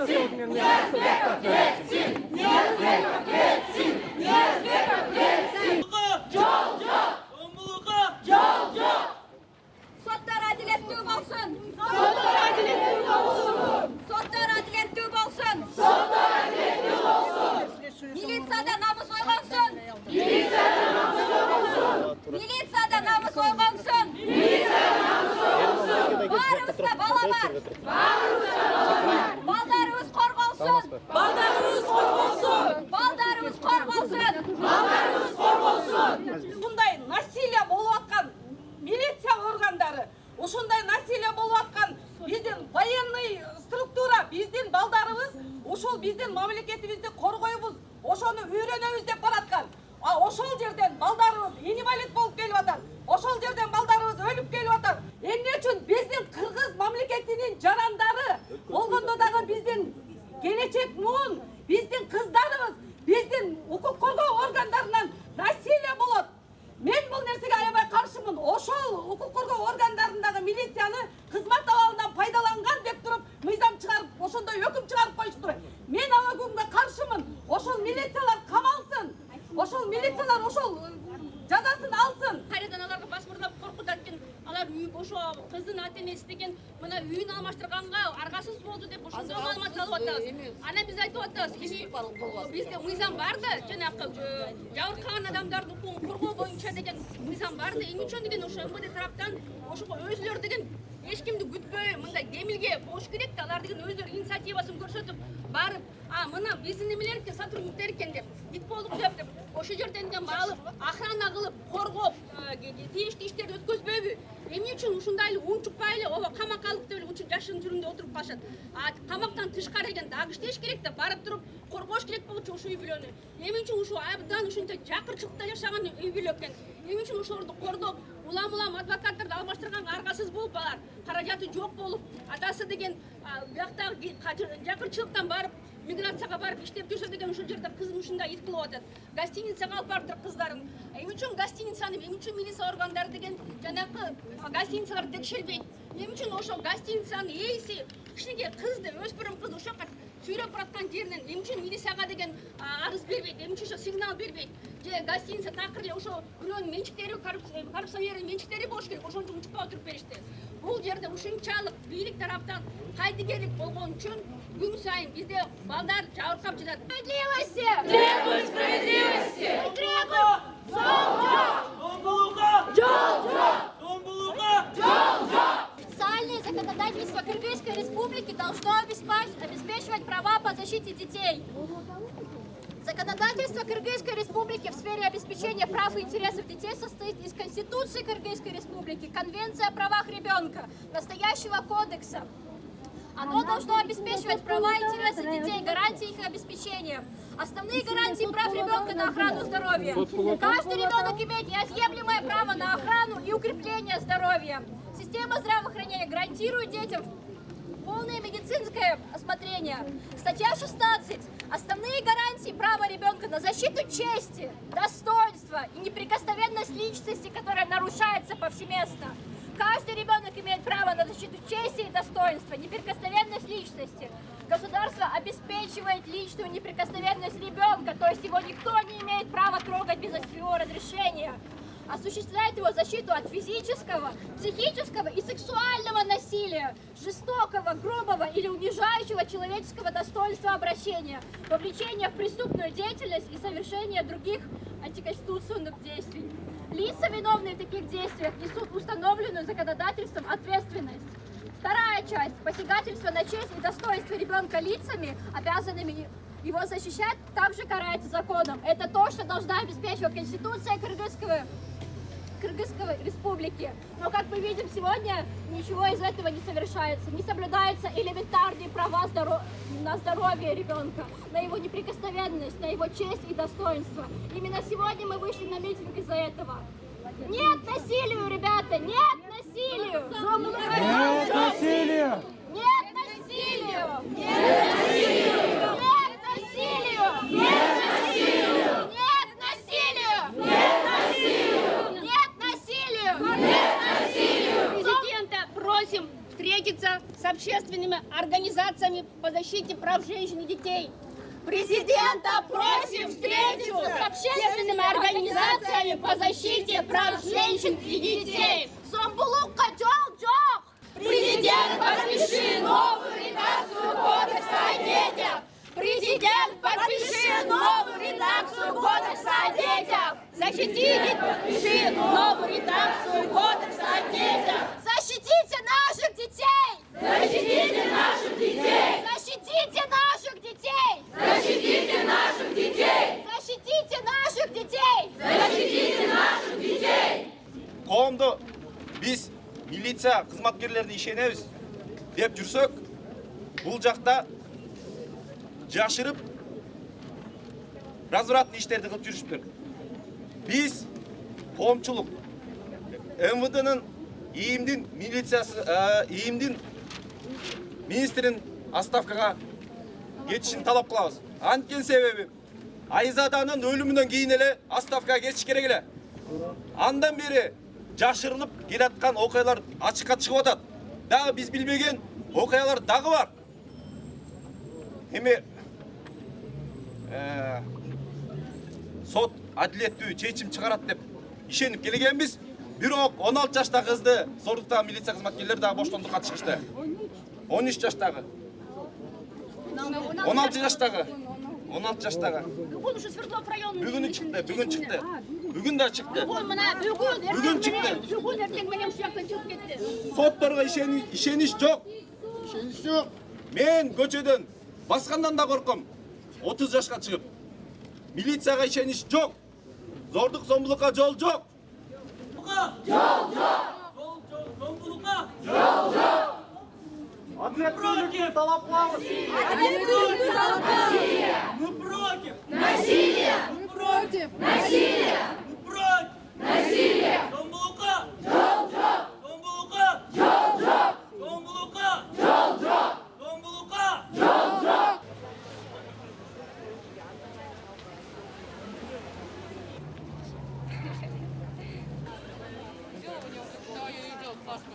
Sottlar adiletli olsun. Sottlar adiletli olsun. Sottlar adiletli olsun. Sottlar adiletli olsun. Militsiyada namus olsun. Militsiyada namus olsun. Militsiyada namus olsun. Militsiyada namus olsun. Barımızda bala var. Barımızda bala var. Baldarımız korkulsun. Baldarımız korkulsun. Baldarımız korkulsun. Baldarımız korkulsun. Bunday насилие болуп аткан милиция органдары, ошондой насилие болуп аткан биздин военный структура, биздин балдарыбыз ошол биздин мамлекетибизди коргойбуз, ошону үйрөнөбүз деп бараткан. А ошол жерден балдарыбыз инвалид болуп келип атат. Ошол жерден балдарыбыз өлүп келип атат. Эмне үчүн биздин кыргыз мамлекетинин жарандары болгондо дагы биздин келечек муун, биздин кыздарыбыз, биздин укук коргоо органдарынан насилие болот. Мен бул нерсеге аябай каршымын. Ошол укук коргоо органдарындагы милицияны кызмат абалынан пайдаланган деп туруп, мыйзам чыгарып, ошондой өкүм чыгарып коюшту. Мен ал өкүмгө каршымын. Ошол милициялар камалсын. Ошол милициялар ошол жазасын алсын. Кайрадан аларга паспортлап коркутат экен. Алар үй ошо кыздын ата-энеси деген мына үйүн алмаштырганга аргасыз болду деп ошондой маалымат алып атабыз. Анан биз айтып атабыз, бизде мыйзам бар да, жанакы жабыркаган адамдардын укугун коргоо боюнча деген мыйзам бар да. Эмне үчүн деген ошо МВД тараптан ошого өзүлөр деген эч кимди күтпөй мындай демилге болуш керек да, алар деген өзүлөр инициативасын көрсөтүп барып, мына биздин немелер экен, сотрудниктер экен деп, бит болдук деп ошол жерден алып, охрана кылып, коргоп, тийиштүү иштерди өткөзбөйбү? Эмне үчүн ушундай эле унчукпай эле ооба камакка алып деп эле учуп жашын түрүндө отуруп калышат? Камактан тышкары деген дагы иштеш керек да, барып туруп коргош керек болчу ушул үй бүлөнү. Эмне үчүн ушул абдан ушунча жакырчылыкта жашаган үй бүлө экен? Эмне үчүн ошолорду кордоп, улам адвокаттарды алмаштырганга аргасыз болуп алар, каражаты жок болуп, атасы деген бияктагы жакырчылыктан барып миграцияга барып иштеп жүрсө деген ушул жерде кызын ушундай ит кылып атат. Гостиницага алып барыптыр кыздарын. Эмне үчүн гостиницаны, эмне үчүн милиция органдары деген жанакы гостиницаларды текшербейт? Эмне үчүн ошол гостиницанын ээси кичине кызды, өспүрүм кызды ошол жака сүйрөп бараткан жеринен эмне үчүн милицияга деген арыз бербейт? Эмне үчүн сигнал бербейт? Же гостиница такыр эле ошо бирөөнүн менчиктери, коррупционердин менчиктери болуш керек, ошон үчүн учпай отуруп беришти. Бул жерде ушунчалык бийлик тараптан кайдыгерлик болгон үчүн күн сайын бизде балдар жабыркап жатат. Справедливости! Требуй справедливости! Требуй! Официальное законодательство Кыргызской Республики должно обеспечивать права по защите детей. Законодательство Кыргызской Республики в сфере обеспечения прав и интересов детей состоит из Конституции Кыргызской Республики, Конвенции о правах ребенка, настоящего кодекса. Оно должно обеспечивать права и интересы детей, гарантии их обеспечения. Основные гарантии прав ребенка на охрану здоровья. Каждый ребенок имеет неотъемлемое право на охрану и укрепление здоровья. Система здравоохранения гарантирует детям полное медицинское осмотрение. Статья 16. Основные гарантии права ребенка на защиту чести, достоинства и неприкосновенность личности, которая нарушается повсеместно. Каждый ребенок имеет право на защиту чести и достоинства, неприкосновенность личности. Государство обеспечивает личную неприкосновенность ребенка, то есть его никто не имеет права трогать без его разрешения. Осуществляет его защиту от физического, психического и сексуального насилия, жестокого, грубого или унижающего человеческого достоинства обращения, вовлечения в преступную деятельность и совершения других антиконституционных действий. Лица, виновные в таких действиях, несут установленную законодательством ответственность. Вторая часть. Посягательство на честь и достоинство ребенка лицами, обязанными его защищать, также карается законом. Это то, что должна обеспечивать Конституция Кыргызской Республики. Но, как мы видим сегодня, ничего из этого не совершается. Не соблюдаются элементарные права на здоровье ребенка, на его неприкосновенность, на его честь и достоинство. Именно сегодня мы вышли на митинг из-за этого. Нет насилию, ребята! Нет насилию! Нет насилию! Нет насилию! Нет насилию! Нет насилию! Нет насилию! Нет насилию! Нет насилию! Нет насилию! Нет насилию! Президента просим встретиться встретиться с общественными организациями по защите прав женщин и детей. Президента просим встречу с общественными организациями по защите прав женщин и детей. Зомбулукка жол-жоқ! Президент, подпиши новую редакцию Кодекса о детях! Президент, подпиши новую редакцию Кодекса о детях! Защитите, подпиши новую редакцию Кодекса о детях! Защитите наших детей! Защитите наших детей! Защитите наших детей! Защитите наших детей! Защитите наших детей! Защитите наших детей! Коомду биз милиция кызматкерлерине ишенебиз деп жүрсөк, бул жакта жашырып развратный иштерди кылып жүрүшүптүр. Биз коомчулук МВДнын ИИМдин милициясы ИИМдин министрин отставкага кетишин талап кылабыз. Анткени себеби Айзаданын өлүмүнөн кийин эле отставкага кетиш керек эле. Андан бери жашырылып келаткан окуялар ачыкка чыгып атат. Дагы биз билбеген окуялар дагы бар. Эми сот адилеттүү чечим чыгарат деп ишенип келгенбиз. Бирок 16 жаштагы кызды зордуктаган милиция кызматкерлери дагы боштондукка чыгышты. 13 жаштагы, 16 жаштагы, 16 жаштагы. Бүгін уже Свердлов районының Бүгүн чыкты, бүгүн да чыкты. Бүгін чыкты. Бүгін ертең менен ушияктан чыгып кетти. Сотторго ишениш жок. Ишениш жок. Мен көчөдөн баскандан да корком. 30 жашка чыгып. Милицияга ишениш жок. Зордук зомбулукка жол жок. Жол жок. Зомбулукка жол жок. Адилеттүүлүктү талап кылабыз. Адилеттүүлүктү талап кылабыз. Мы против. Насилие! Мы против. Насилие! Мы против. Насилие! Зомбулукка Жол жоқ! Зомбулукка Жол жоқ! Зомбулукка Жол жоқ! Зомбулукка Жол жоқ! Все, у него идет классно.